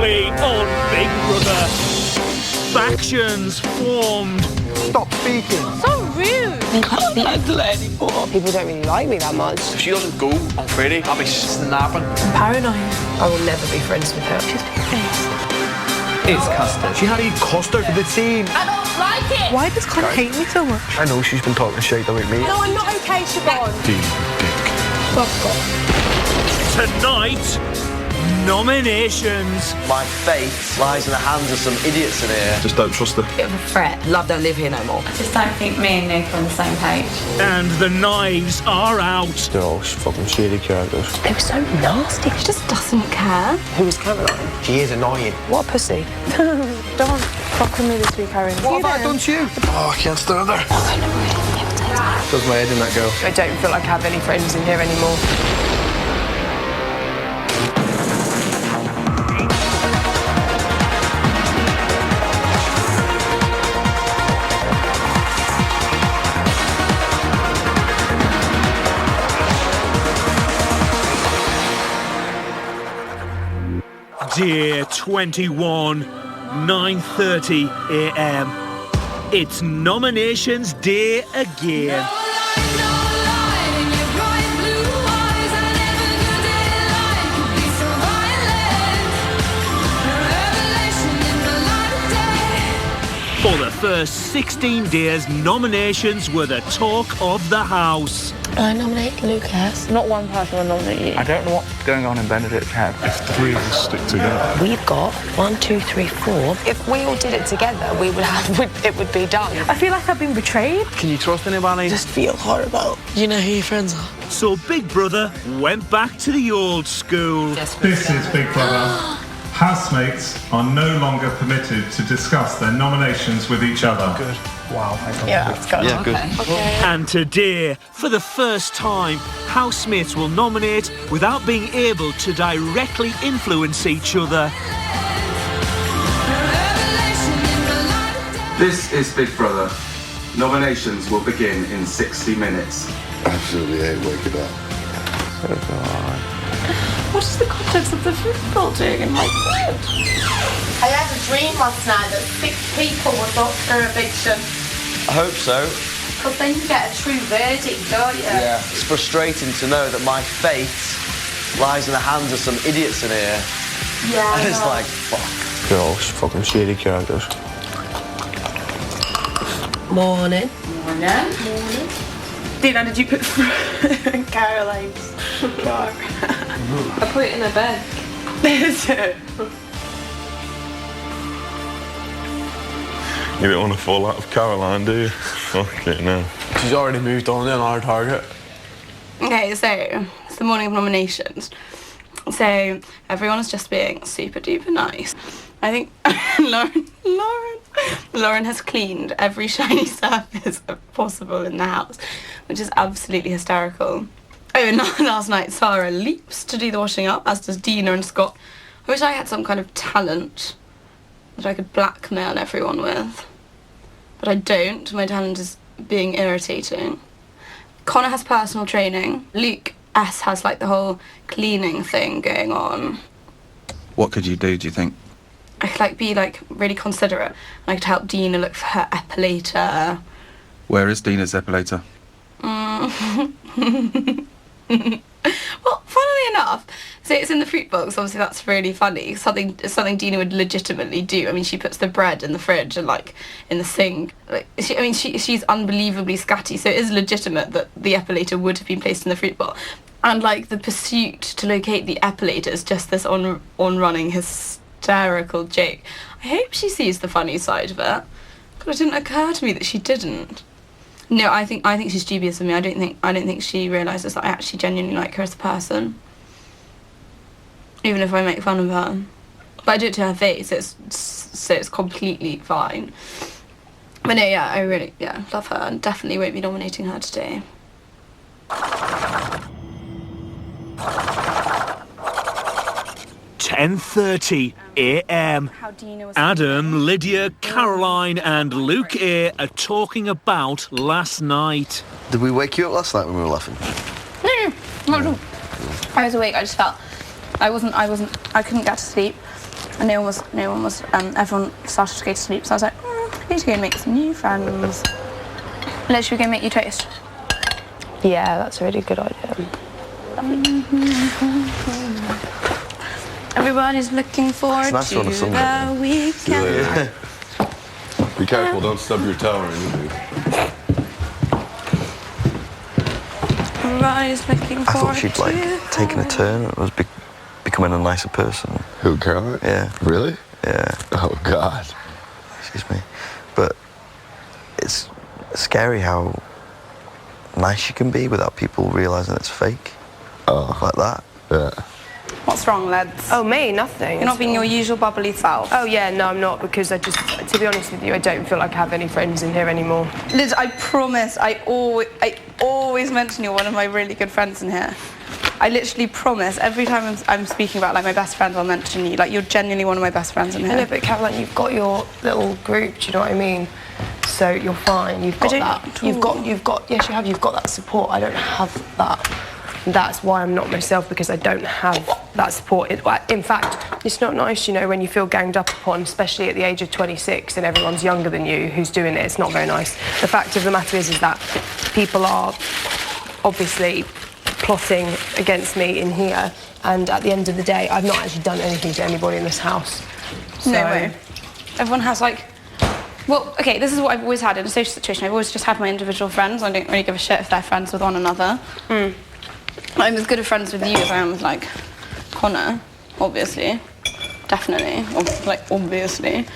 weekly on Big Brother. Factions formed. Stop speaking. So rude. You can't be handle it anymore. People don't really like me that much. If she doesn't go on Friday, I'll be snapping. I'm paranoid. I will never be friends with her. She's two-faced. It's custard. She had to eat custard for the team. I don't like it. Why does Connor hate me so much? I know she's been talking shit about me. No, I'm not okay, Siobhan. Fuck off. Tonight, nominations. My fate lies in the hands of some idiots in here. Just don't trust her. Bit of a threat. Love don't live here no more. I just don't think me and Nick are on the same page. And the knives are out. They're all fucking shady characters. They were so nasty. She just doesn't care. Who was Caroline? She is annoying. What a pussy. Don't fuck with me this week, Aaron. What have I done to you? Oh, I can't stand her. Does my head in that girl. I don't feel like I have any friends in here anymore. Dear 21, 9:30 a.m. It's nominations day again. For the first 16 days, nominations were the talk of the house. I nominate Lucas. Not one person will nominate you. I don't know what's going on in Benedict's head. If the three of us stick together. We've got 1, 2, 3, 4. If we all did it together, we would have. It would be done. I feel like I've been betrayed. Can you trust anybody? Just feel horrible. You know who your friends are. So Big Brother went back to the old school. This is Big Brother. Housemates are no longer permitted to discuss their nominations with each other. Good. Wow. Yeah, it's good. Yeah, good. And today, for the first time, housemates will nominate without being able to directly influence each other. This is Big Brother. Nominations will begin in 60 minutes. Absolutely hate waking up. What is the context of the football doing in my bed? I had a dream last night that 6 people were up for eviction. I hope so. Because then you get a true verdict, don't you? Yeah. It's frustrating to know that my fate lies in the hands of some idiots in here. Yeah. And it's like, fuck. They're all fucking shady characters. Morning. Morning. Dina, did you put Caroline's car? I put it in her bed. Is it? You don't want to fall out of Caroline, do you? Fuck it, no. She's already moved on to another target. Okay, so it's the morning of nominations. So everyone is just being super duper nice. I think Lauren has cleaned every shiny surface possible in the house, which is absolutely hysterical. Oh, and last night Sarah leaps to do the washing up, as does Dina and Scott. I wish I had some kind of talent that I could blackmail everyone with. But I don't. My talent is being irritating. Connor has personal training. Luke S has like the whole cleaning thing going on. What could you do you think? I could like be like really considerate. And I could help Dina look for her epilator. Where is Dina's epilator? Well, funnily enough, so it's in the fruit box. Obviously, that's really funny. Something Dina would legitimately do. I mean, she puts the bread in the fridge and like in the sink. Like, she's unbelievably scatty. So it is legitimate that the epilator would have been placed in the fruit box. And like the pursuit to locate the epilator is just this on-running hysterical joke. I hope she sees the funny side of it. Because it didn't occur to me that she didn't. No, I think she's dubious of me. I don't think she realises that I actually genuinely like her as a person. Even if I make fun of her. But I do it to her face, so it's completely fine. But no, yeah, I really, love her and definitely won't be nominating her today. 10:30 a.m. Adam, Lydia, Caroline and Luke A are talking about last night. Did we wake you up last night when we were laughing? No. I was awake. I just felt I couldn't get to sleep. and everyone started to go to sleep, so I was like, I need to go and make some new friends. Let's should we go make you toast? Yeah, that's a really good idea. Everybody's looking forward to nice on a Sunday, the weekend. Be careful, don't stub your toe or anything. Everybody's looking I thought forward she'd to like taken a turn and was becoming a nicer person. Who, Caroline? Yeah. Really? Yeah. Oh, God. Excuse me. But it's scary how nice you can be without people realising it's fake. Oh. Like that. Yeah. What's wrong, lads? Oh, me? Nothing. You're not being your usual bubbly self. Oh, yeah, no, I'm not, because to be honest with you, I don't feel like I have any friends in here anymore. Liz, I promise, I always mention you're one of my really good friends in here. I literally promise, every time I'm speaking about like my best friends, I'll mention you. Like, you're genuinely one of my best friends in here. I know, but Caroline, you've got your little group, do you know what I mean? So you're fine, you've got that. You've got, yes, you have, you've got that support. I don't have that. That's why I'm not myself, because I don't have that support. In fact, it's not nice, you know, when you feel ganged up upon, especially at the age of 26 and everyone's younger than you who's doing it. It's not very nice. The fact of the matter is that people are obviously plotting against me in here, and at the end of the day, I've not actually done anything to anybody in this house. So, no way. Everyone has like... Well, okay, this is what I've always had in a social situation. I've always just had my individual friends. I don't really give a shit if they're friends with one another. I'm as good of friends with you as I am with, like, Connor, obviously. Definitely. Obviously.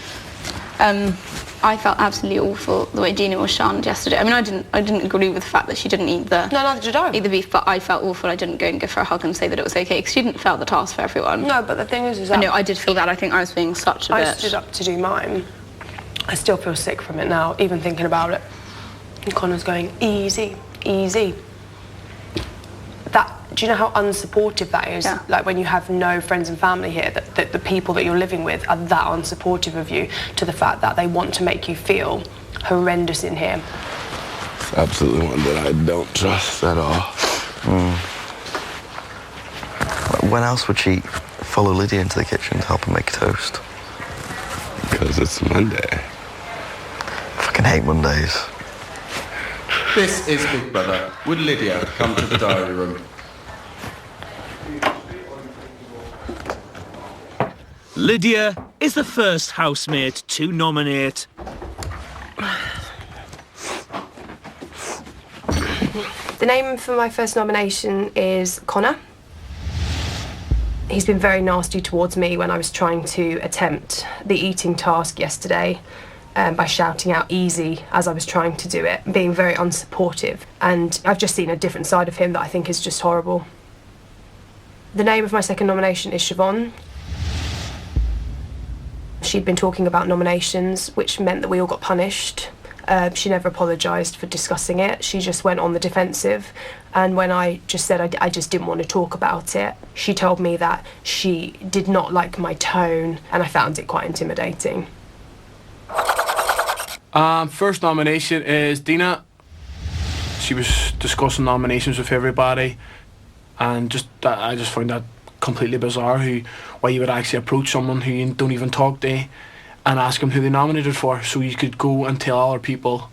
I felt absolutely awful the way Dina was shunned yesterday. I mean, I didn't agree with the fact that she didn't eat the... No, neither did I. Eat the beef, but I felt awful. I didn't go and give her a hug and say that it was okay, because she didn't fail the task for everyone. No, but the thing is that... No, I did feel that. I think I was being such a bitch. I stood up to do mine. I still feel sick from it now, even thinking about it. And Connor's going, easy, easy. Do you know how unsupportive that is? Yeah. Like when you have no friends and family here, that the people that you're living with are that unsupportive of you, to the fact that they want to make you feel horrendous in here. It's absolutely one that I don't trust at all. When else would she follow Lydia into the kitchen to help her make toast? Because it's Monday. I fucking hate Mondays. This is Big Brother. Would Lydia come to the diary room? Lydia is the first housemate to nominate. The name for my first nomination is Connor. He's been very nasty towards me when I was trying to attempt the eating task yesterday, by shouting out easy as I was trying to do it, being very unsupportive. And I've just seen a different side of him that I think is just horrible. The name of my second nomination is Siobhan. She'd been talking about nominations, which meant that we all got punished. She never apologised for discussing it. She just went on the defensive. And when I just said I just didn't want to talk about it, she told me that she did not like my tone, and I found it quite intimidating. First nomination is Dina. She was discussing nominations with everybody, and I just found that completely bizarre. Why you would actually approach someone who you don't even talk to and ask them who they nominated for, so you could go and tell other people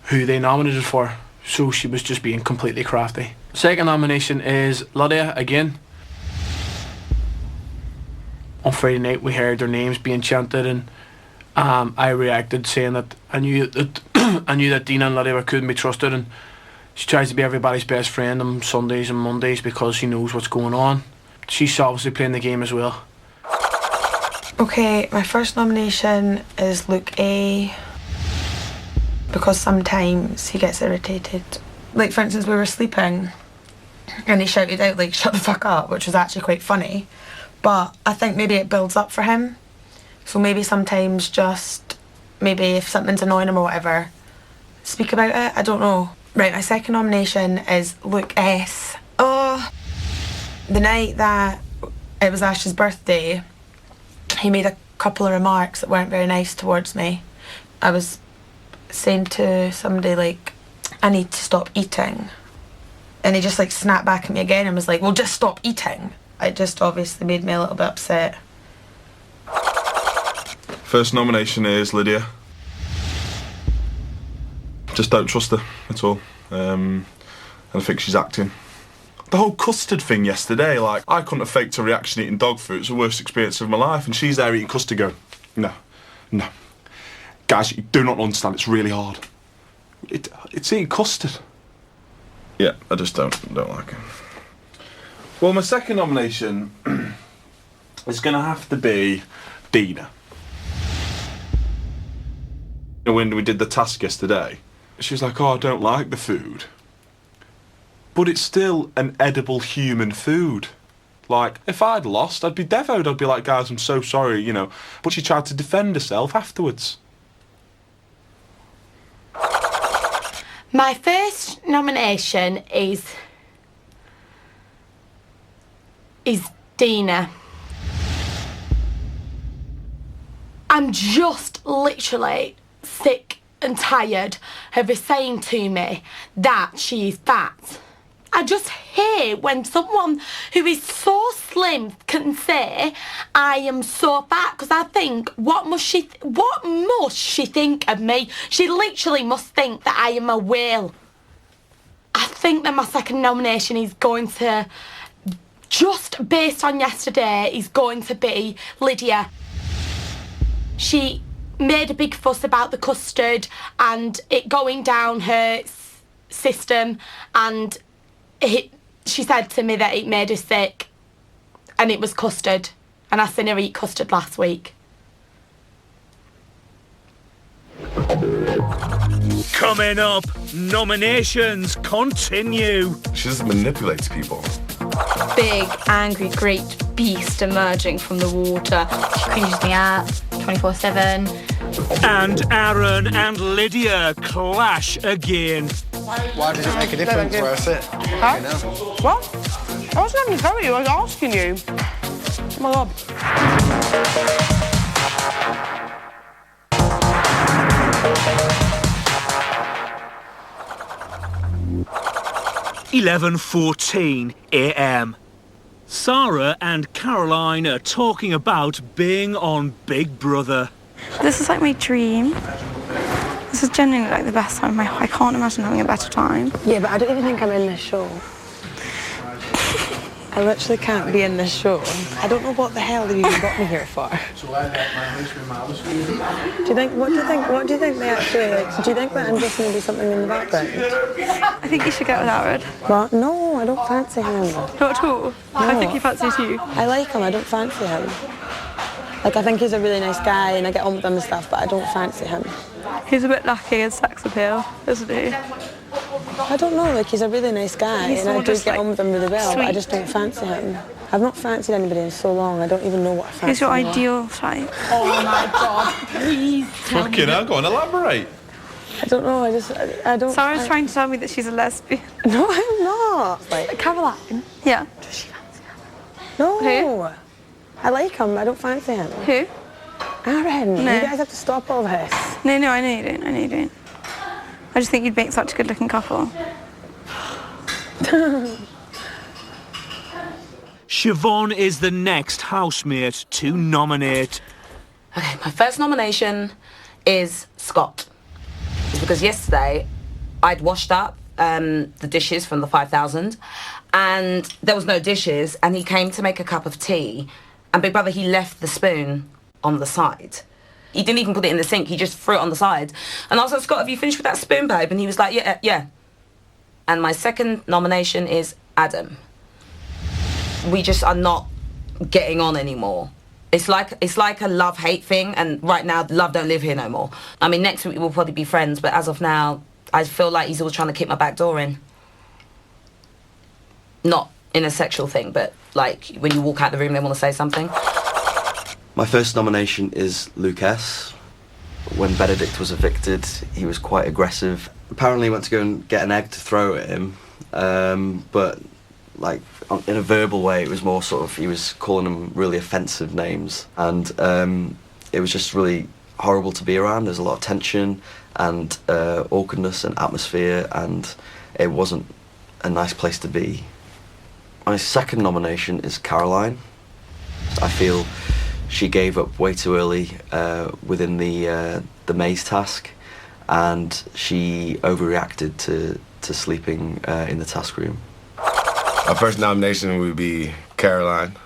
who they nominated for. So she was just being completely crafty. Second nomination is Lydia again. On Friday night we heard their names being chanted, and I reacted saying that I knew that Dina and Lydia couldn't be trusted, and she tries to be everybody's best friend on Sundays and Mondays because she knows what's going on. She's obviously playing the game as well. Okay, my first nomination is Luke A, because sometimes he gets irritated. Like, for instance, we were sleeping and he shouted out, like, shut the fuck up, which was actually quite funny. But I think maybe it builds up for him. So maybe sometimes maybe if something's annoying him or whatever, speak about it. I don't know. Right, my second nomination is Luke S. Oh, the night that it was Ash's birthday, he made a couple of remarks that weren't very nice towards me. I was saying to somebody, like, I need to stop eating. And he just, like, snapped back at me again and was like, well, just stop eating. It just obviously made me a little bit upset. First nomination is Lydia. Just don't trust her at all. And I think she's acting. The whole custard thing yesterday, like, I couldn't have faked a reaction eating dog food. It's the worst experience of my life. And she's there eating custard going, no. Guys, you do not understand, it's really hard. It's eating custard. Yeah, I just don't like it. Well, my second nomination is going to have to be Dina. When we did the task yesterday, she was like, oh, I don't like the food. But it's still an edible human food. Like, if I'd lost, I'd be devoed. I'd be like, guys, I'm so sorry, you know. But she tried to defend herself afterwards. My first nomination is Dina. I'm just literally sick and tired of her saying to me that she is fat. I just hate when someone who is so slim can say, I am so fat, because I think, what must she think of me? She literally must think that I am a whale. I think that my second nomination is going to, just based on yesterday, is going to be Lydia. She made a big fuss about the custard and it going down her system, and she said to me that it made her sick, and it was custard, and I seen her eat custard last week. Coming up, nominations continue. She just manipulates people. Big, angry, great beast emerging from the water. She cringes me out 24/7. And Aaron and Lydia clash again. Why does it make a difference where I sit? Huh? You know? What? I wasn't having to tell you, I was asking you. Oh my God. 11:14 a.m. Sarah and Caroline are talking about being on Big Brother. This is like my dream. This is genuinely like the best time of my life. I can't imagine having a better time. Yeah, but I don't even think I'm in this show. I literally can't be in this show. I don't know what the hell they even got me here for. What do you think they actually, do you think that I'm just going to be something in the background? I think you should get with Aaron. What? No, I don't fancy him. Not at all? No. I think he fancies you. I like him, I don't fancy him. Like, I think he's a really nice guy and I get on with him and stuff, but I don't fancy him. He's a bit lacking in sex appeal, isn't he? I don't know, like, he's a really nice guy and I do get on with him really well, but I just don't fancy him. I've not fancied anybody in so long, I don't even know what I fancy. Who's your anymore. ideal type? Oh my God, please tell me. Fucking hell, go on, elaborate. I don't know, I don't... Sarah's trying to tell me that she's a lesbian. No, I'm not. Like, Caroline? Yeah. Does she fancy him? No. Who? I like him, I don't fancy him. Who? Aaron, No. you guys have to stop all this. No, I know you don't. I just think you'd make such a good-looking couple. Siobhan is the next housemate to nominate. Okay, my first nomination is Scott. It's because yesterday I'd washed up the dishes from the 5,000 and there was no dishes, and he came to make a cup of tea, and Big Brother, he left the spoon on the side. He didn't even put it in the sink, he just threw it on the side. And I was like, Scott, have you finished with that spoon, babe? And he was like, yeah. And my second nomination is Adam. We just are not getting on anymore. It's like a love-hate thing, and right now, love don't live here no more. I mean, next week we'll probably be friends, but as of now, I feel like he's always trying to keep my back door in. Not in a sexual thing, but like when you walk out the room, they want to say something. My first nomination is Luke S. When Benedict was evicted, he was quite aggressive. Apparently he went to go and get an egg to throw at him, but like in a verbal way, it was more sort of, he was calling him really offensive names, and it was just really horrible to be around. There's a lot of tension and awkwardness and atmosphere, and it wasn't a nice place to be. My second nomination is Caroline. I feel she gave up way too early within the maze task, and she overreacted to sleeping in the task room. Our first nomination would be Caroline.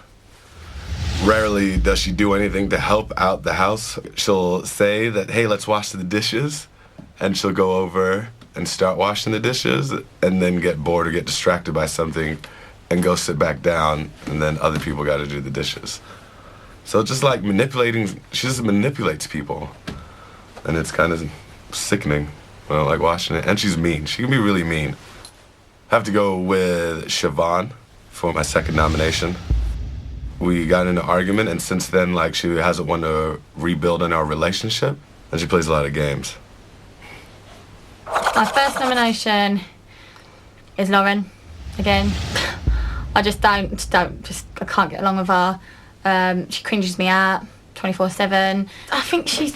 Rarely does she do anything to help out the house. She'll say that, hey, let's wash the dishes, and she'll go over and start washing the dishes, and then get bored or get distracted by something and go sit back down, and then other people got to do the dishes. So just like manipulating, she just manipulates people, and it's kind of sickening. I don't like watching it, and she's mean. She can be really mean. I have to go with Siobhan for my second nomination. We got in an argument, and since then, like, she hasn't wanted to rebuild in our relationship, and she plays a lot of games. My first nomination is Lauren, again. I can't get along with her. She cringes me out 24/7. I think she's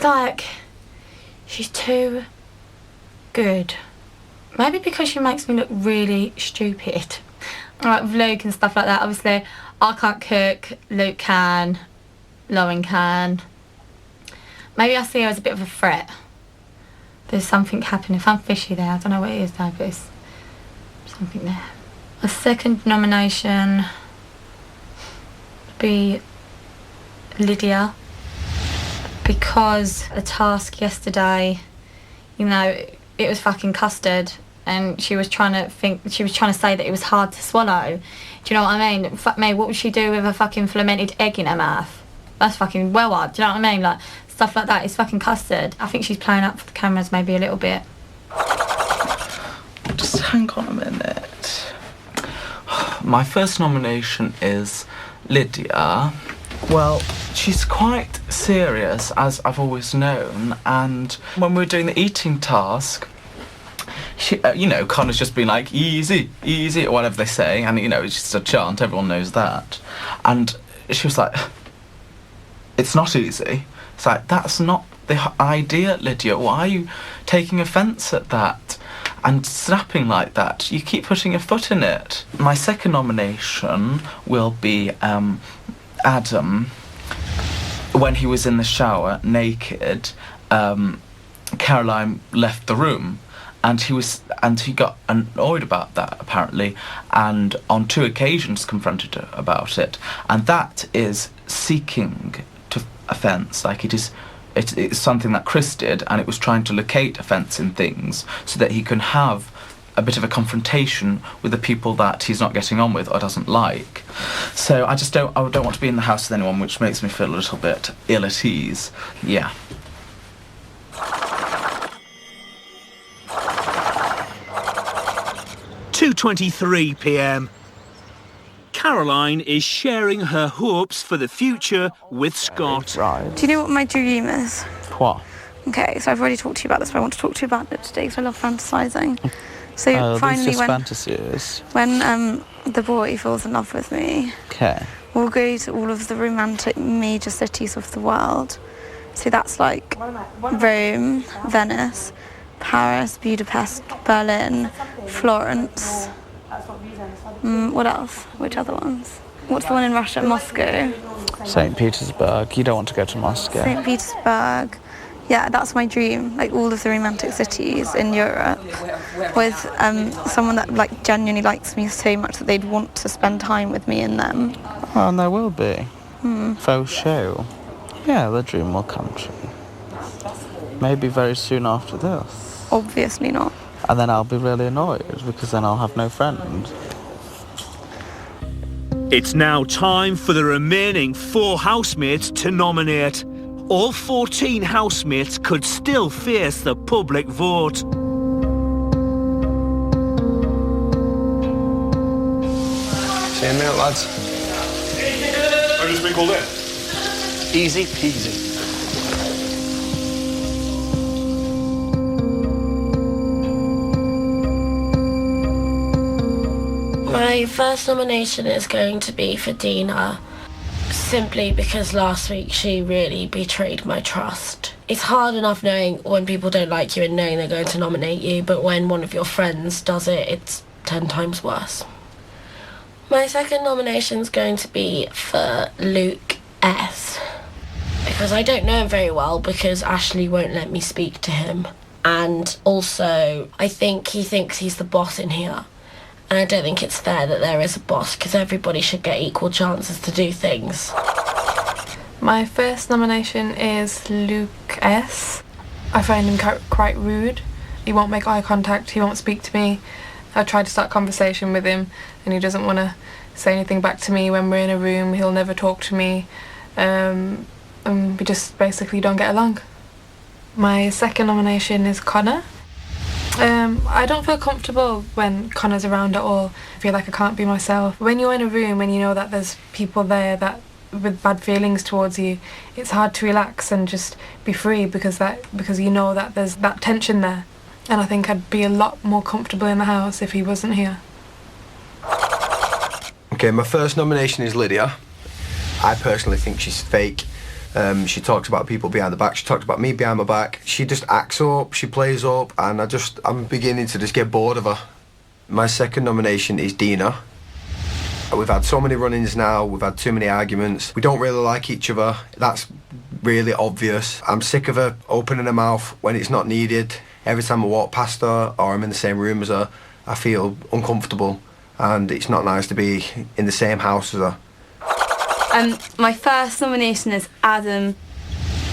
too good. Maybe because she makes me look really stupid. Like with Luke and stuff like that, obviously I can't cook, Luke can, Lauren can. Maybe I see her as a bit of a threat. There's something happening. If I'm fishy there, I don't know what it is though, but it's something there. A second nomination would be Lydia, because a task yesterday, you know, it was fucking custard, and she was trying to say that it was hard to swallow. Do you know what I mean? Fuck me, what would she do with a fucking fermented egg in her mouth? That's fucking well hard, do you know what I mean? Like, stuff like that is fucking custard. I think she's playing up for the cameras maybe a little bit. Just hang on a minute. My first nomination is Lydia. Well, she's quite serious, as I've always known, and when we were doing the eating task, she, Connor's just been like, easy, easy, or whatever they say, and, it's just a chant, everyone knows that. And she was like, it's not easy. It's like, that's not the idea, Lydia. Why are you taking offence at that and snapping like that? You keep putting your foot in it. My second nomination will be Adam. When he was in the shower naked, Caroline left the room, and he got annoyed about that apparently, and on 2 occasions confronted her about it, and that is seeking to offence. Like, it's something that Chris did, and it was trying to locate offence in things so that he can have a bit of a confrontation with the people that he's not getting on with or doesn't like. So I don't want to be in the house with anyone, which makes me feel a little bit ill at ease. Yeah. (2:23 p.m). Caroline is sharing her hopes for the future with Scott. Do you know what my dream is? What? Okay, so I've already talked to you about this, but I want to talk to you about it today because I love fantasising. So finally, just fantasies. When the boy falls in love with me, okay, we'll go to all of the romantic major cities of the world. So that's like Rome, Venice, Paris, Budapest, Berlin, Florence. What else? Which other ones? What's the one in Russia? Moscow. St. Petersburg. You don't want to go to Moscow. St. Petersburg. Yeah, that's my dream. Like all of the romantic cities in Europe, with someone that like genuinely likes me so much that they'd want to spend time with me in them. Well, and there will be. Faux show. Yeah, the dream will come true. Maybe very soon after this. Obviously not. And then I'll be really annoyed because then I'll have no friends. It's now time for the remaining 4 housemates to nominate. All 14 housemates could still face the public vote. See you in a minute, lads. I've just been called in. Easy peasy. My first nomination is going to be for Dina, simply because last week she really betrayed my trust. It's hard enough knowing when people don't like you and knowing they're going to nominate you, but when one of your friends does it, it's 10 times worse. My second nomination is going to be for Luke S. because I don't know him very well because Ashley won't let me speak to him. And also, I think he thinks he's the boss in here. And I don't think it's fair that there is a boss because everybody should get equal chances to do things. My first nomination is Luke S. I find him quite rude. He won't make eye contact, he won't speak to me. I tried to start a conversation with him and he doesn't want to say anything back to me when we're in a room. He'll never talk to me. And we just basically don't get along. My second nomination is Connor. I don't feel comfortable when Connor's around at all. I feel like I can't be myself. When you're in a room and you know that there's people there that with bad feelings towards you, it's hard to relax and just be free because you know that there's that tension there. And I think I'd be a lot more comfortable in the house if he wasn't here. Okay, my first nomination is Lydia. I personally think she's fake. She talks about people behind the back, she talks about me behind my back. She just acts up, she plays up, and I'm beginning to just get bored of her. My second nomination is Dina. We've had so many run-ins now, we've had too many arguments. We don't really like each other, that's really obvious. I'm sick of her opening her mouth when it's not needed. Every time I walk past her or I'm in the same room as her, I feel uncomfortable and it's not nice to be in the same house as her. My first nomination is Adam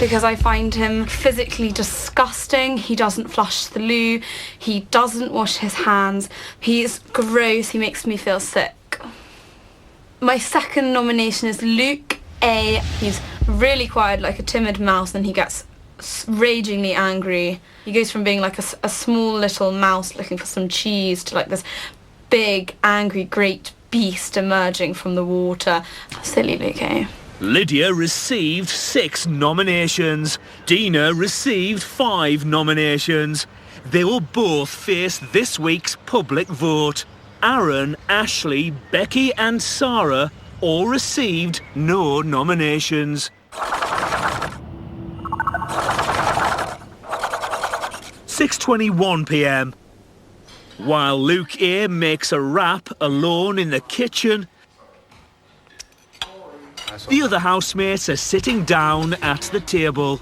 because I find him physically disgusting. He doesn't flush the loo, he doesn't wash his hands, he's gross, he makes me feel sick. My second nomination is Luke A. He's really quiet, like a timid mouse, and he gets ragingly angry. He goes from being like a small little mouse looking for some cheese to like this big, angry, great beast emerging from the water. Silly Luke A. Lydia received 6 nominations. Dina received 5 nominations. They will both face this week's public vote. Aaron, Ashley, Becky and Sarah all received no nominations. 6:21 p.m. While Luke A makes a wrap alone in the kitchen, the other housemates are sitting down at the table.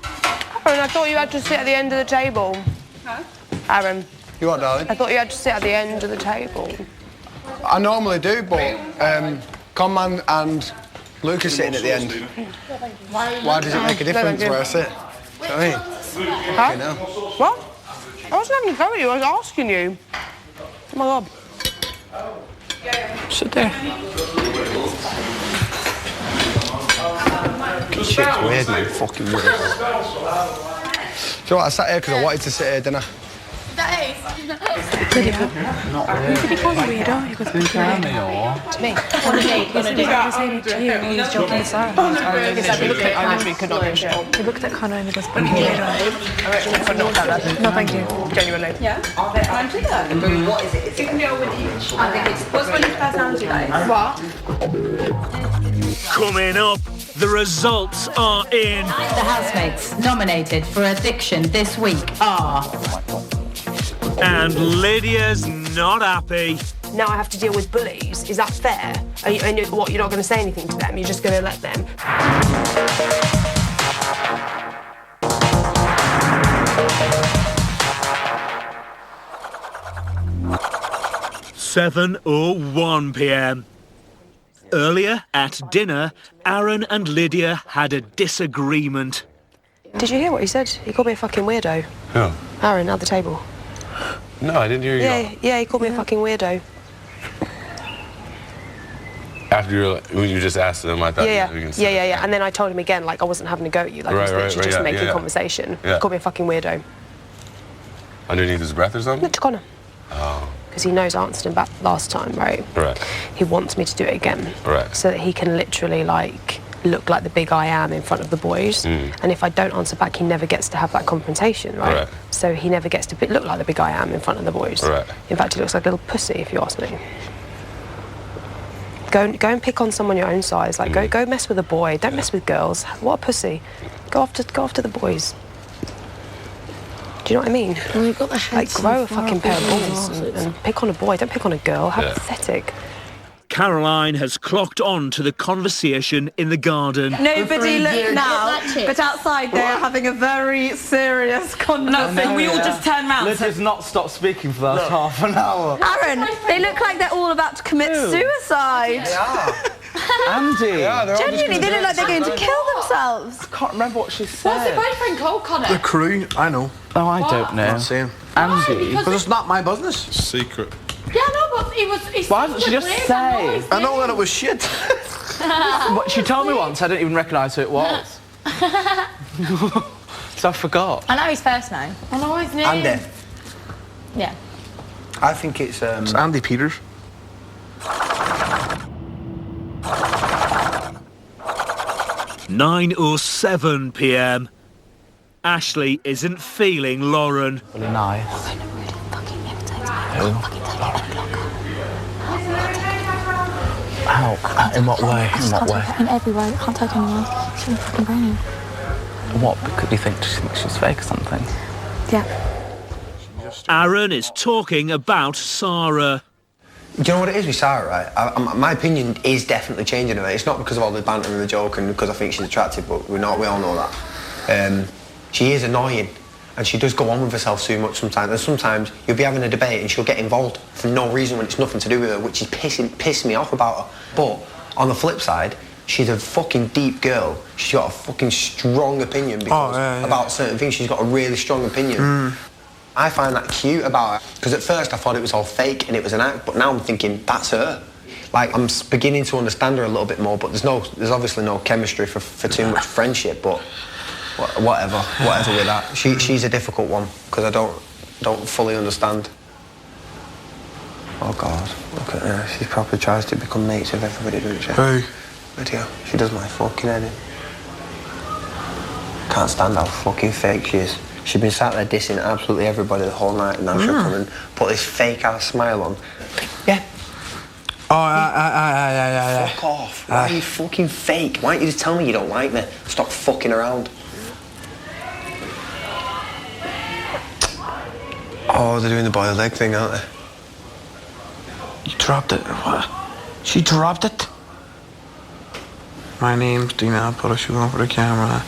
Aaron, I thought you had to sit at the end of the table. Huh? Aaron. You what, darling? I thought you had to sit at the end of the table. I normally do, but Conman and Luke are sitting at the end. Why does it make a difference where I sit? You know what I mean? Huh? You know. What? I wasn't having a go at you, I was asking you. Oh my God. Sit there. Shit's weird, man. Fucking weird. So what, I sat here because I wanted to sit here, didn't I? Did he call you weirdo? He goes, to me. On a date. He was saying it to you. He was joking to Sarah. I literally could not get shit. He looked at Connor and he goes, fucking weirdo. No, thank you. Genuinely. Yeah? What is it? Is it going to go with you? I think it's... What's Wendy's personality like? What? Coming up, the results are in. The housemates nominated for eviction this week are... And Lydia's not happy. Now I have to deal with bullies. Is that fair? And what, you're not going to say anything to them? You're just going to let them? 7:01 p.m. Earlier at dinner, Aaron and Lydia had a disagreement. Did you hear what he said? He called me a fucking weirdo. Who? Aaron, at the table. No, I didn't hear you. Yeah, he called me a fucking weirdo. After when you just asked him, I thought Yeah. And then I told him again, like I wasn't having a go at you, like Right, I was literally just yeah, making yeah. conversation. Yeah. He called me a fucking weirdo. Underneath his breath or something? To Connor. Oh, Because he knows I answered him back last time, right? right, He wants me to do it again. right. So that he can literally, like, look like the big I am in front of the boys. And if I don't answer back, he never gets to have that confrontation, right? Right. So he never gets to look like the big I am in front of the boys. Right. In fact, he looks like a little pussy, if you ask me. Go and pick on someone your own size. Like, go mess with a boy. Don't mess with girls. What a pussy. Go after the boys. Do you know what I mean? Well, you've got the like, grow a fucking pair of balls and pick on a boy. Don't pick on a girl. How pathetic. Caroline has clocked on to the conversation in the garden. Nobody look now, but outside they're having a very serious conversation. We all just turn round. Lydia's not stopped speaking for the last half an hour. Aaron, they look like they're all about to commit suicide. They are. Andy. Yeah, genuinely, they look like they're going to kill themselves. I can't remember what she said. What's your boyfriend called, Connor? The crew, I know. Oh, I don't know. Not saying. Andy. Because it's not my business. Secret. Yeah, no, but it was... Why doesn't she just say? I know that it was shit. But she told me once, I didn't even recognise who it was. So I forgot. I know his first name. I know his name. Andy. Yeah. I think it's Andy Peters. 9:07 p.m. Ashley isn't feeling Lauren. Really nice. Who? How? In what way? In what way? In every way. I can't take anyone. She's in fucking brain. What? Because you think she's fake or something? Yeah. Aaron is talking about Sarah. Do you know what it is with Sarah, right? My opinion is definitely changing of it. It's not because of all the banter and the joke and because I think she's attractive, but we all know that. She is annoying and she does go on with herself too much sometimes. And sometimes you'll be having a debate and she'll get involved for no reason when it's nothing to do with her, which is pissing me off about her. But on the flip side, she's a fucking deep girl. She's got a fucking strong opinion because about certain things. She's got a really strong opinion. I find that cute about her, because at first I thought it was all fake and it was an act, but now I'm thinking, that's her. Like, I'm beginning to understand her a little bit more, but there's obviously no chemistry for too much friendship, but whatever with that. She's a difficult one, because I don't fully understand. Oh God, look at her. She probably tries to become mates with everybody, doesn't she? Who? Lydia. She does my fucking head in. Can't stand how fucking fake she is. She's been sat there dissing absolutely everybody the whole night, and now she'll come and put this fake-ass smile on. Yeah. Oh, Fuck off. Why are you fucking fake? Why don't you just tell me you don't like me? Stop fucking around. Oh, they're doing the boiled egg thing, aren't they? You dropped it. What? She dropped it? My name's Dina. I'll put a shoe on for the camera.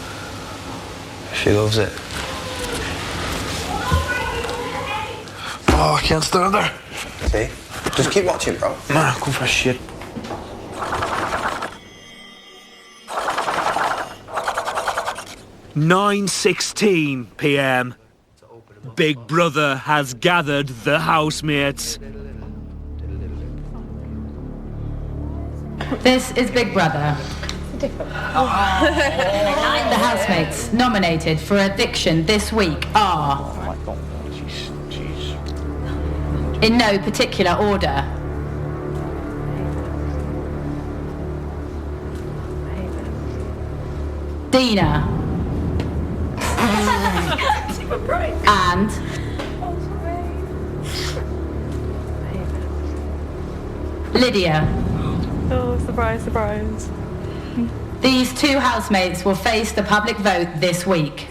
She loves it. Oh, I can't stand there. See? Just keep watching, bro. Nah, go for shit. (9:16 p.m. Big Brother has gathered the housemates. This is Big Brother. The housemates nominated for eviction this week are, in no particular order, Dina and Lydia. Oh, surprise, surprise. These two housemates will face the public vote this week.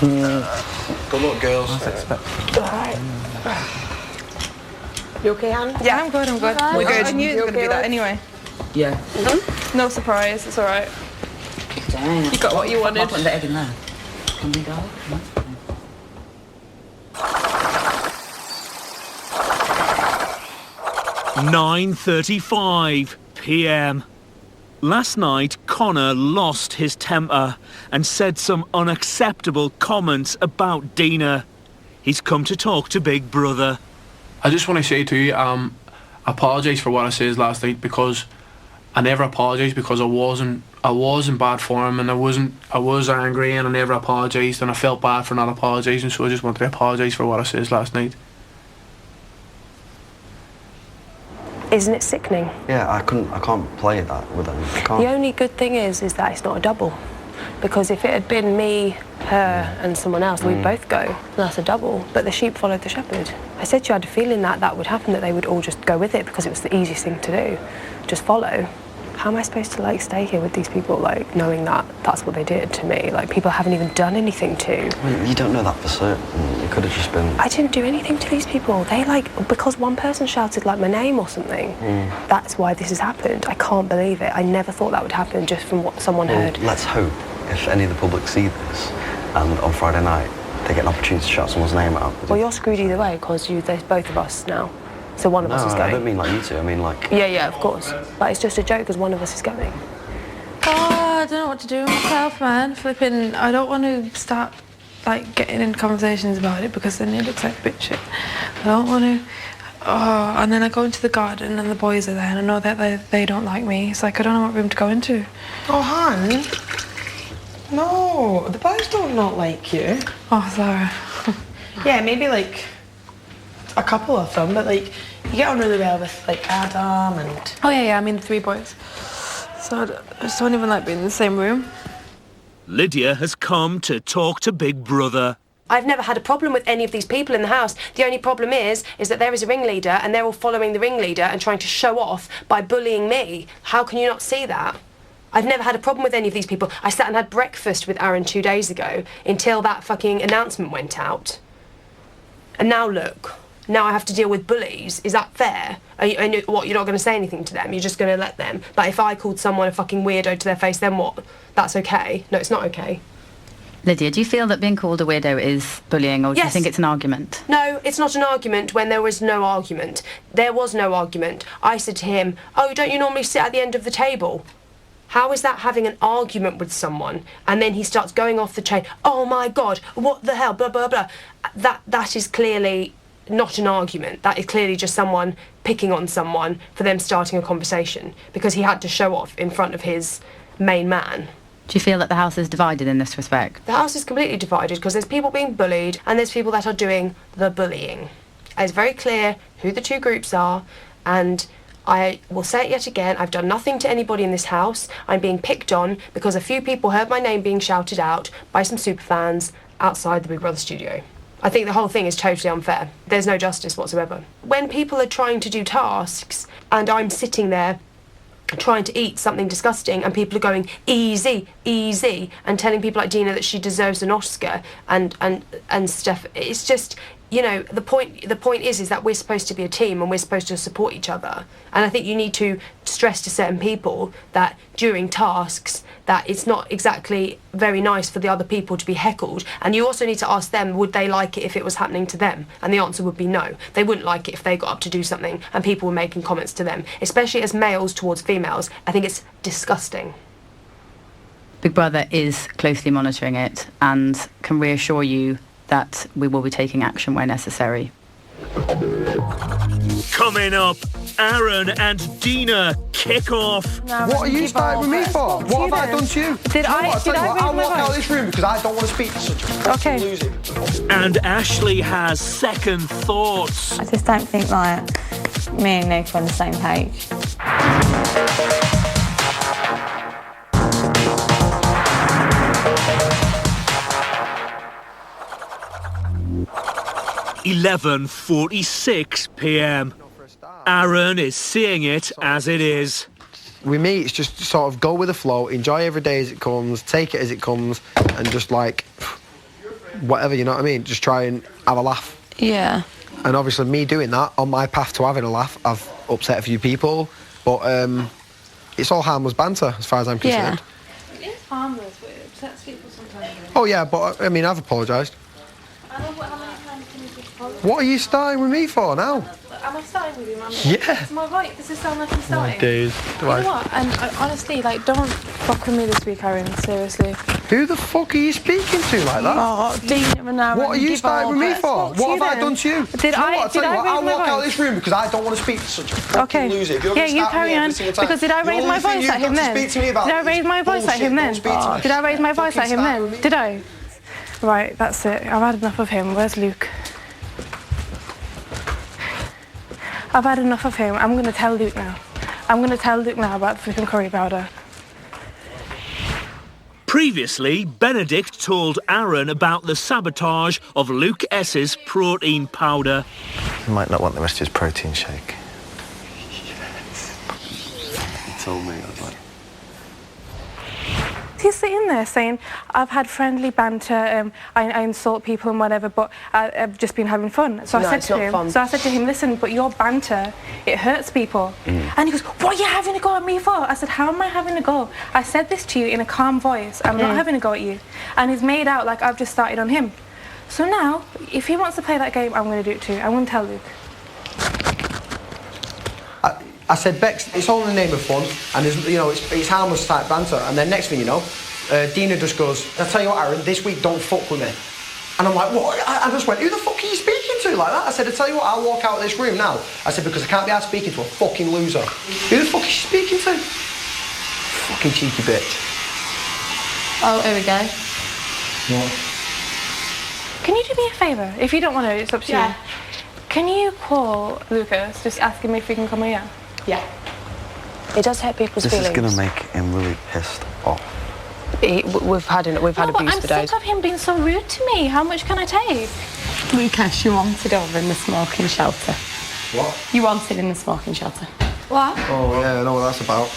Good luck, girls. Alright. You okay, Han? Yeah, I'm good, I'm good. We're good. I knew it was going to be that anyway. Yeah. No surprise, it's alright. Dang. You got what you wanted. I'll put the egg in there. Can we go? 9:35 p.m. Last night, Connor lost his temper and said some unacceptable comments about Dina. He's come to talk to Big Brother. I just want to say to you, apologise for what I said last night, because I never apologised, because I was in bad form and I was angry, and I never apologised, and I felt bad for not apologising, so I just wanted to apologise for what I said last night. Isn't it sickening? Yeah, I can't play that with them. I can't. The only good thing is that it's not a double. Because if it had been me, her and someone else, we'd both go. That's a double. But the sheep followed the shepherd. I said to you I had a feeling that would happen, that they would all just go with it because it was the easiest thing to do. Just follow. How am I supposed to like stay here with these people, like knowing that that's what they did to me? Like people I haven't even done anything to. Well, you don't know that for certain. It could have just been. I didn't do anything to these people. They because one person shouted like my name or something. That's why this has happened. I can't believe it. I never thought that would happen just from what someone heard. Let's hope if any of the public see this, and on Friday night they get an opportunity to shout someone's name out. Well, you're screwed either way because there's both of us now. So one of us is going. I don't mean like you two, I mean like... Yeah, of course. But it's just a joke because one of us is going. Oh, I don't know what to do with myself, man. Flipping, I don't want to start, like, getting in conversations about it because then it looks like bitch shit. I don't want to... Oh, and then I go into the garden and the boys are there and I know that they don't like me. It's like, I don't know what room to go into. Oh, Han. No, the boys don't not like you. Oh, sorry. Yeah, maybe, like... a couple of them, but like you get on really well with like Adam and... Oh yeah, I mean the 3 boys. So I just don't even like being in the same room. Lydia has come to talk to Big Brother. I've never had a problem with any of these people in the house. The only problem is that there is a ringleader and they're all following the ringleader and trying to show off by bullying me. How can you not see that? I've never had a problem with any of these people. I sat and had breakfast with Aaron 2 days ago until that fucking announcement went out. And now look. Now I have to deal with bullies. Is that fair? You're not going to say anything to them? You're just going to let them? Like, if I called someone a fucking weirdo to their face, then what? That's okay? No, it's not okay. Lydia, do you feel that being called a weirdo is bullying, or do you think it's an argument? No, it's not an argument when there was no argument. There was no argument. I said to him, oh, don't you normally sit at the end of the table? How is that having an argument with someone? And then he starts going off the chain. Oh, my God, what the hell, blah, blah, blah. That is clearly... not an argument. That is clearly just someone picking on someone for them starting a conversation because he had to show off in front of his main man. Do you feel that the house is divided in this respect? The house is completely divided because there's people being bullied and there's people that are doing the bullying. It's very clear who the 2 groups are, and I will say it yet again, I've done nothing to anybody in this house. I'm being picked on because a few people heard my name being shouted out by some superfans outside the Big Brother studio. I think the whole thing is totally unfair. There's no justice whatsoever. When people are trying to do tasks and I'm sitting there trying to eat something disgusting and people are going easy, easy, and telling people like Dina that she deserves an Oscar and stuff, it's just, you know, the point is that we're supposed to be a team and we're supposed to support each other. And I think you need to stress to certain people that during tasks that it's not exactly very nice for the other people to be heckled. And you also need to ask them, would they like it if it was happening to them? And the answer would be no. They wouldn't like it if they got up to do something and people were making comments to them, especially as males towards females. I think it's disgusting. Big Brother is closely monitoring it and can reassure you that we will be taking action where necessary. Coming up, Aaron and Dina kick off. No, what are you starting with me for? What have I done to you? I'll walk out of this room because I don't want to speak to such a person. Okay. Losing. And Ashley has second thoughts. I just don't think like me and Nick are on the same page. 11:46 p.m. Aaron is seeing it as it is. With me, it's just sort of go with the flow, enjoy every day as it comes, take it as it comes, and just like, whatever, you know what I mean? Just try and have a laugh. Yeah. And obviously me doing that, on my path to having a laugh, I've upset a few people, but it's all harmless banter as far as I'm concerned. Yeah. It is harmless, but it upsets people sometimes. Oh yeah, but I mean, I've apologised. I know, but how many times can you just apologise? What are you starting with me for now? Am I starting with you, man? Yeah. It's my right. Does it sound like I'm starting? My days. You know what? And honestly, like, don't fuck with me this week, Aaron. Seriously. Who the fuck are you speaking to like that? Oh, Dina and Aaron. What are you starting with me for? What have I done to you? Did I I'll walk out of this room because I don't want to speak to such a fucking loser. Yeah, you carry on. Because did I raise my voice at him then? Did I raise my voice at him then? Did I raise my voice at him then? Did I? Right, that's it. I've had enough of him. Where's Luke? I've had enough of him. I'm going to tell Luke now. I'm going to tell Luke now about the flipping curry powder. Previously, Benedict told Aaron about the sabotage of Luke S's protein powder. You might not want the rest of his protein shake. told me, I was like... He's sitting there saying, I've had friendly banter, I insult people and whatever, but I've just been having fun. So I said to him, listen, but your banter, it hurts people. And he goes, what are you having a go at me for? I said, how am I having a go? I said this to you in a calm voice. I'm not having a go at you. And he's made out like I've just started on him. So now, if he wants to play that game, I'm going to do it too. I'm going to tell Luke. I said, Bex, it's all in the name of fun, and there's, you know, it's harmless type banter. And then next thing you know, Dina just goes, I tell you what, Aaron, this week don't fuck with me. And I'm like, what? I just went, who the fuck are you speaking to like that? I said, I tell you what, I'll walk out of this room now. I said, because I can't be out speaking to a fucking loser. Who the fuck is she speaking to? Fucking cheeky bitch. Oh, here we go. What? Can you do me a favour? If you don't want to, it's up to you. Can you call Lucas, just ask him if he can come here? Yeah. It does hurt people's feelings. This is going to make him really pissed off. We've had abuse for days. I'm sick of him being so rude to me. How much can I take? Lucas, you wanted over in the smoking shelter. What? You wanted in the smoking shelter. What? Oh, yeah, I know what that's about.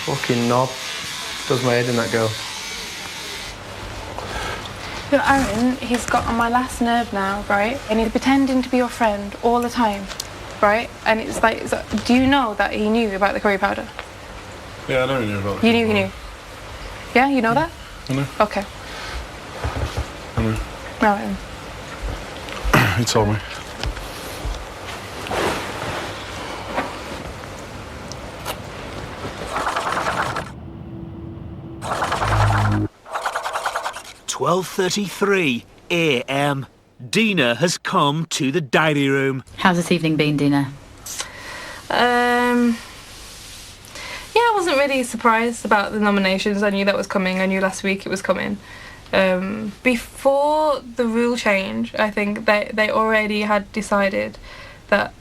Fucking knob. Does my head in, that girl. But Aaron, he's got on my last nerve now, right? And he's pretending to be your friend all the time, right? And it's like, do you know that he knew about the curry powder? Yeah, I know he knew about it. You knew he knew? Yeah, you know that? I know. Okay. I know. Right then. He told me. "12:33 a.m. Dina has come to the diary room. How's this evening been, Dina? Yeah, I wasn't really surprised about the nominations. I knew that was coming. I knew last week it was coming. Before the rule change, I think they already had decided that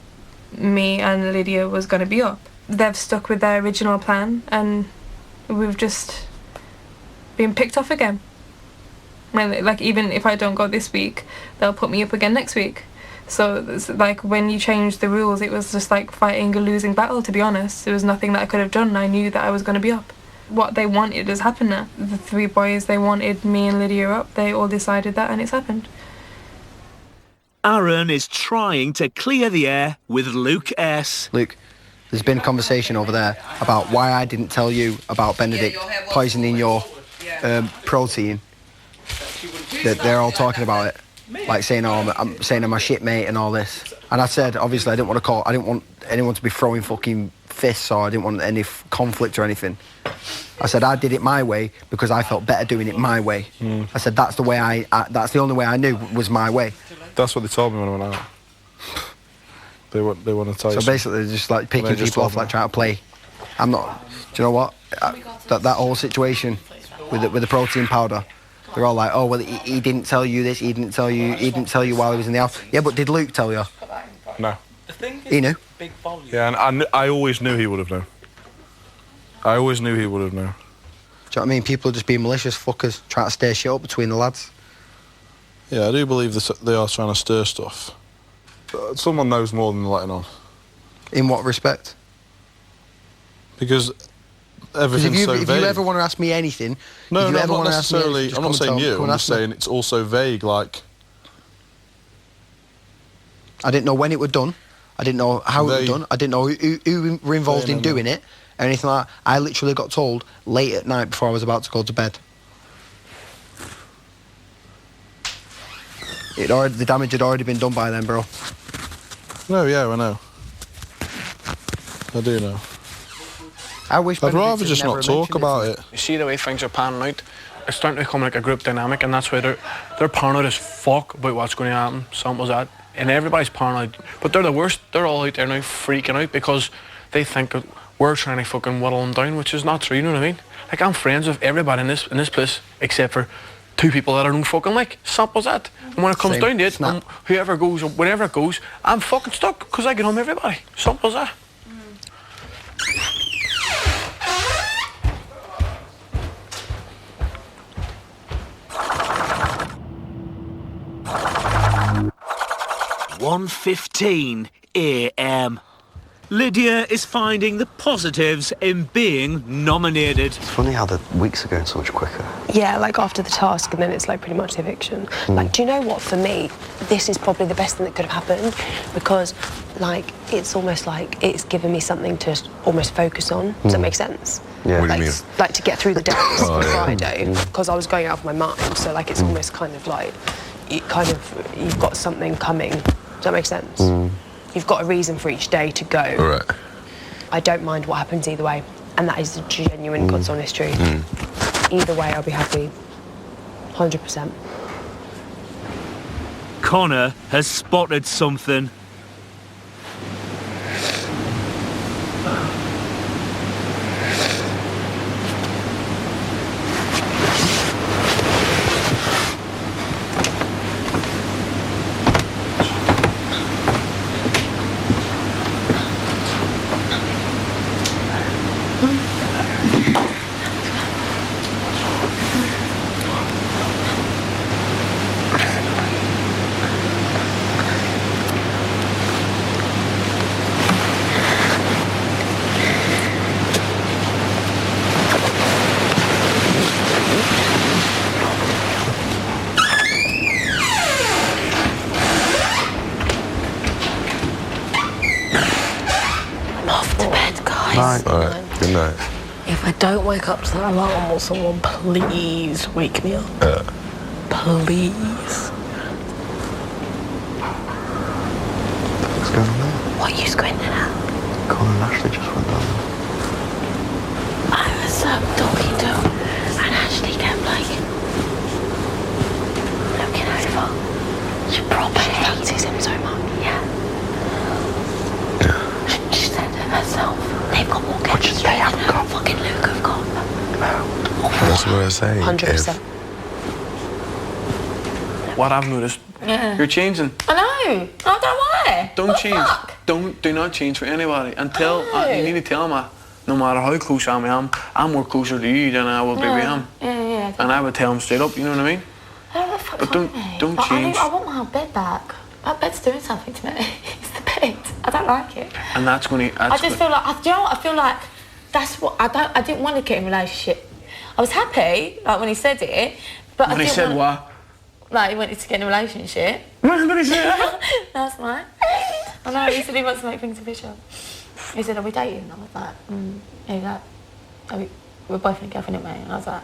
me and Lydia was going to be up. They've stuck with their original plan, and we've just been picked off again. Like, even if I don't go this week, they'll put me up again next week. So it's like, when you changed the rules, it was just like fighting a losing battle, to be honest. There was nothing that I could have done. I knew that I was going to be up. What they wanted has happened now. The three boys, they wanted me and Lydia up. They all decided that, and it's happened. Aaron is trying to clear the air with Luke S. Luke, there's been a conversation over there about why I didn't tell you about Benedict poisoning your protein. That they're all talking about it, like saying, "Oh, I'm saying I'm a shit mate" and all this. And I said, obviously, I didn't want anyone to be throwing fucking fists, or I didn't want any conflict or anything. I said I did it my way because I felt better doing it my way. I said that's the way that's the only way I knew was my way. That's what they told me when I went out. They want to tell you. So basically, they're just like picking people off, like trying to play. I'm not. Do you know what? That whole situation with the protein powder. They're all like, oh, well, he didn't tell you this, he didn't tell you while he was in the house. Yeah, but did Luke tell you? No. He knew? Yeah, and I always knew he would have known. I always knew he would have known. Do you know what I mean? People are just being malicious fuckers, trying to stir shit up between the lads. Yeah, I do believe they are trying to stir stuff. But someone knows more than they're letting on. In what respect? Because everything's so vague. If you ever want to ask me anything... No, not necessarily. I'm not saying you. I'm just saying it's also vague, like... I didn't know when it was done. I didn't know how it was done. I didn't know who were involved in doing it, or anything like that. I literally got told late at night before I was about to go to bed. The damage had already been done by then, bro. No, yeah, I know. I do know. I'd rather just not talk about it. You see the way things are panning out, it's starting to become like a group dynamic, and that's why they're paranoid as fuck about what's going to happen. Simple as that. And everybody's paranoid, but they're the worst. They're all out there now freaking out because they think that we're trying to fucking whittle them down, which is not true. You know what I mean? Like, I'm friends with everybody in this place except for two people that I don't fucking like. Simple as that. And when it comes down to it, whoever goes, whenever it goes, I'm fucking stuck because I get on with everybody. Simple as that. 1:15 a.m. Lydia is finding the positives in being nominated. It's funny how the weeks are going so much quicker. Yeah, like after the task, and then it's like pretty much the eviction. Like, do you know what? For me, this is probably the best thing that could have happened, because, like, it's almost like it's given me something to almost focus on. Does that make sense? Yeah. What do you mean? Like to get through the days on Friday, because I was going out of my mind. So like, it's almost kind of like, you've got something coming. Does that make sense? You've got a reason for each day to go. Right. I don't mind what happens either way, and that is the genuine, God's honest truth. Either way, I'll be happy. 100%. Connor has spotted something. Alright, good night. If I don't wake up to that alarm, will someone please wake me up? Please. What's going on there? What are you squinting at? Colin and Ashley just went down there. I was talking to him, and Ashley kept like looking over. She probably fancies him so much. Yeah. She said to herself, they've got more chemistry than fucking Luke have got. That's what I say. 100%. What I've noticed, Yeah. you're changing. I know. I don't know why. Don't What the change. fuck? Do not change for anybody. Until you need to tell me, no matter how close I am, I'm more closer to you than I will be with him. Yeah. And I would tell him straight up. You know what I mean? But don't change. I want my bed back. That bed's doing something to me. It's the bed. I don't like it. And that's going to. I just feel like, do you know what? I feel like that's what I didn't want to get in a relationship. I was happy, like when he said it, but When I he didn't said want, what? like he wanted to get in a relationship. When did he say that? That's right. I know, he said he wants to make things official. He said, are we dating? And I was like, He was like, we're boyfriend and girlfriend, aren't we? And I was like,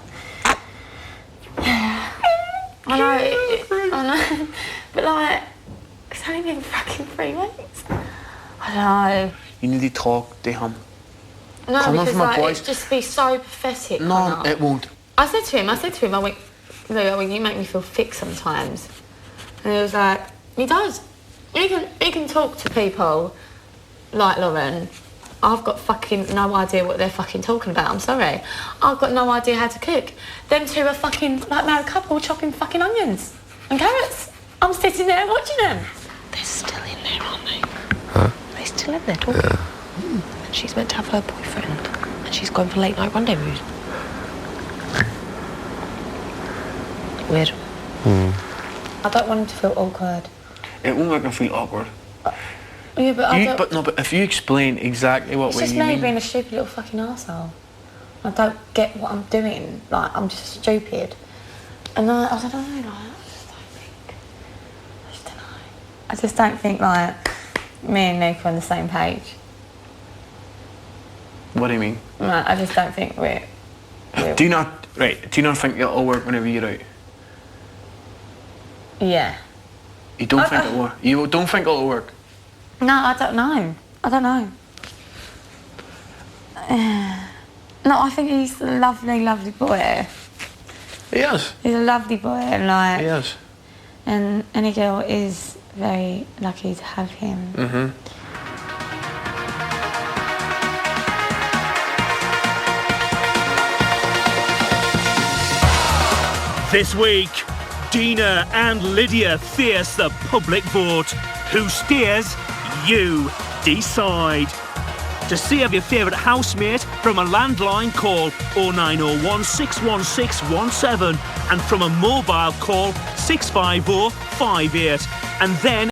yeah. I know, but like, it's only been fucking 3 weeks. I don't know. You need to talk to him. No, Coming because from a like, boy- it'd just be so pathetic. No, Connor. it won't. I said to him, I went, Lou, you make me feel thick sometimes. And he was like, he does. You can talk to people like Lauren. I've got fucking no idea what they're fucking talking about, I'm sorry. I've got no idea how to cook. Them two are fucking, like married couple, chopping fucking onions and carrots. I'm sitting there watching them. They're still in there, aren't they? Huh? They're still in there talking. And she's meant to have her boyfriend, and she's gone for late night rendezvous. Weird. I don't want him to feel awkward. It won't make him feel awkward. Yeah, but But if you explain exactly what it's way just you me mean. being a stupid little fucking arsehole. I don't get what I'm doing. Like, I'm just stupid. And I don't know, like, I just don't think, like, me and Nick are on the same page. What do you mean? Like, I just don't think we're Do you not think it'll work whenever you're out? yeah. You don't think it'll work? You don't think it'll work? No, I don't know. No, I think he's a lovely, lovely boy. He is. He's a lovely boy, and like... He is. And any girl is very lucky to have him. Mm-hmm. This week, Dina and Lydia face the public vote. Who stays? You decide. To save your favourite housemate from a landline, call 0901 616 17 and from a mobile, call 650 58 and then